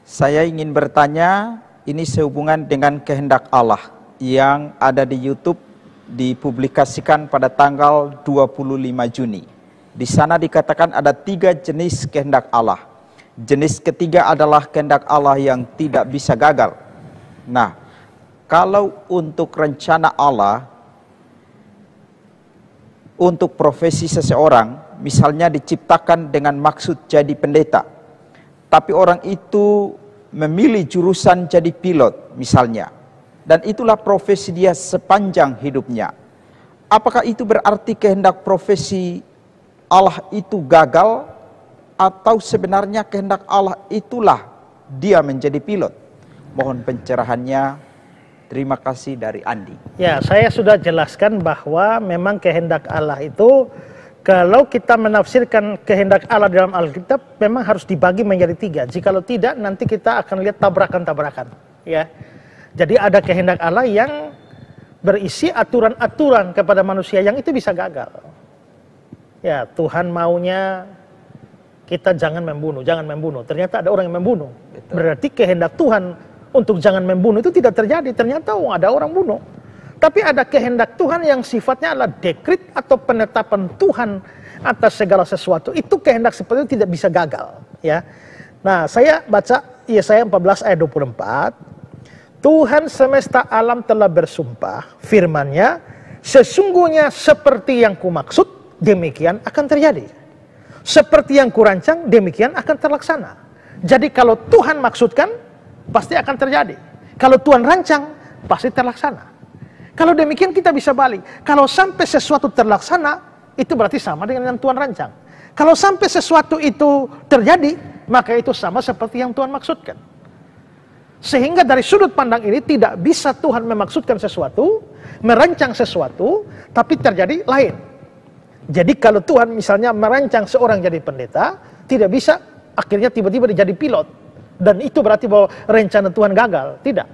Saya ingin bertanya, ini sehubungan dengan kehendak Allah yang ada di YouTube, dipublikasikan pada tanggal 25 Juni. Di sana dikatakan ada 3 jenis kehendak Allah. Jenis ketiga adalah kehendak Allah yang tidak bisa gagal. Nah, kalau untuk rencana Allah, untuk profesi seseorang, misalnya diciptakan dengan maksud jadi pendeta, tapi orang itu memilih jurusan jadi pilot misalnya, dan itulah profesi dia sepanjang hidupnya. Apakah itu berarti kehendak profesi Allah itu gagal, atau sebenarnya kehendak Allah itulah dia menjadi pilot? Mohon pencerahannya. Terima kasih dari Andi. Ya, saya sudah jelaskan bahwa memang kehendak Allah itu, kalau kita menafsirkan kehendak Allah dalam Alkitab, memang harus dibagi menjadi 3. Jikalau tidak, nanti kita akan lihat tabrakan-tabrakan. Ya, jadi ada kehendak Allah yang berisi aturan-aturan kepada manusia yang itu bisa gagal. Ya, Tuhan maunya kita jangan membunuh, jangan membunuh. Ternyata ada orang yang membunuh. Betul. Berarti kehendak Tuhan untuk jangan membunuh itu tidak terjadi. Ternyata ada orang bunuh. Tapi ada kehendak Tuhan yang sifatnya adalah dekrit atau penetapan Tuhan atas segala sesuatu. Itu kehendak seperti itu tidak bisa gagal. Ya. Nah, saya baca Yesaya 14 ayat 24. Tuhan semesta alam telah bersumpah, firman-Nya, sesungguhnya seperti yang kumaksud, demikian akan terjadi. Seperti yang kurancang, demikian akan terlaksana. Jadi kalau Tuhan maksudkan, pasti akan terjadi. Kalau Tuhan rancang, pasti terlaksana. Kalau demikian kita bisa balik. Kalau sampai sesuatu terlaksana, itu berarti sama dengan yang Tuhan rancang. Kalau sampai sesuatu itu terjadi, maka itu sama seperti yang Tuhan maksudkan. Sehingga dari sudut pandang ini tidak bisa Tuhan memaksudkan sesuatu, merancang sesuatu, tapi terjadi lain. Jadi kalau Tuhan misalnya merancang seorang jadi pendeta, tidak bisa akhirnya tiba-tiba dia jadi pilot. Dan itu berarti bahwa rencana Tuhan gagal. Tidak.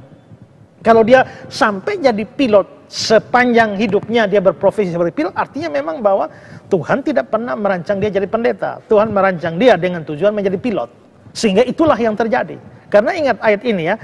Kalau dia sampai jadi pilot sepanjang hidupnya dia berprofesi sebagai pilot, artinya memang bahwa Tuhan tidak pernah merancang dia jadi pendeta. Tuhan merancang dia dengan tujuan menjadi pilot. Sehingga itulah yang terjadi. Karena ingat ayat ini ya,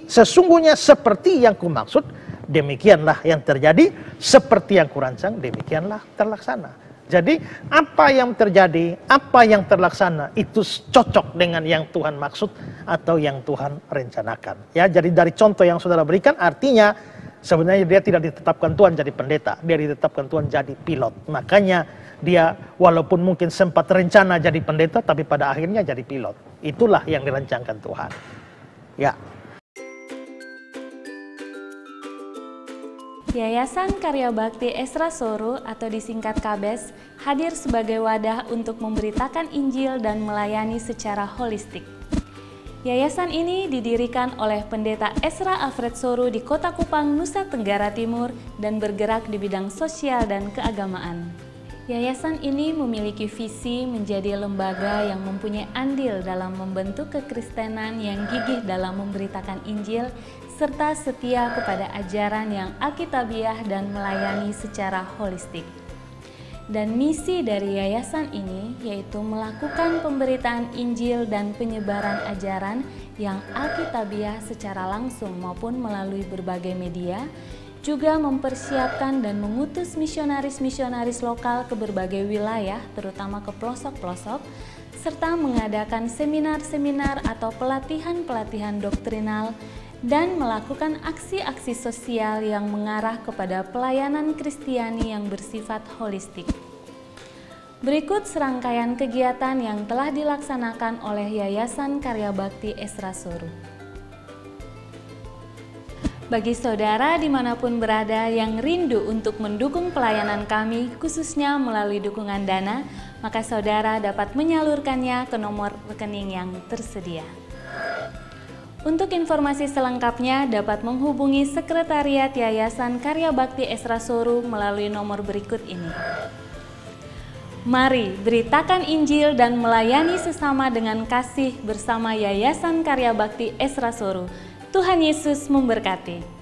sesungguhnya seperti yang kumaksud, demikianlah yang terjadi, seperti yang kurancang, demikianlah terlaksana. Jadi apa yang terjadi, apa yang terlaksana itu cocok dengan yang Tuhan maksud atau yang Tuhan rencanakan. Ya, jadi dari contoh yang saudara berikan artinya sebenarnya dia tidak ditetapkan Tuhan jadi pendeta, dia ditetapkan Tuhan jadi pilot. Makanya dia walaupun mungkin sempat rencana jadi pendeta, tapi pada akhirnya jadi pilot. Itulah yang dirancangkan Tuhan. Ya. Yayasan Karya Bakti Esra Soru atau disingkat KABES hadir sebagai wadah untuk memberitakan Injil dan melayani secara holistik. Yayasan ini didirikan oleh Pendeta Esra Alfred Soru di Kota Kupang, Nusa Tenggara Timur dan bergerak di bidang sosial dan keagamaan. Yayasan ini memiliki visi menjadi lembaga yang mempunyai andil dalam membentuk kekristenan yang gigih dalam memberitakan Injil serta setia kepada ajaran yang alkitabiah dan melayani secara holistik. Dan misi dari yayasan ini yaitu melakukan pemberitaan Injil dan penyebaran ajaran yang alkitabiah secara langsung maupun melalui berbagai media, juga mempersiapkan dan mengutus misionaris-misionaris lokal ke berbagai wilayah, terutama ke pelosok-pelosok, serta mengadakan seminar-seminar atau pelatihan-pelatihan doktrinal, dan melakukan aksi-aksi sosial yang mengarah kepada pelayanan Kristiani yang bersifat holistik. Berikut serangkaian kegiatan yang telah dilaksanakan oleh Yayasan Karya Bakti Esra Soru. Bagi saudara dimanapun berada yang rindu untuk mendukung pelayanan kami, khususnya melalui dukungan dana, maka saudara dapat menyalurkannya ke nomor rekening yang tersedia. Untuk informasi selengkapnya dapat menghubungi Sekretariat Yayasan Karya Bakti Esra Soru melalui nomor berikut ini. Mari beritakan Injil dan melayani sesama dengan kasih bersama Yayasan Karya Bakti Esra Soru. Tuhan Yesus memberkati.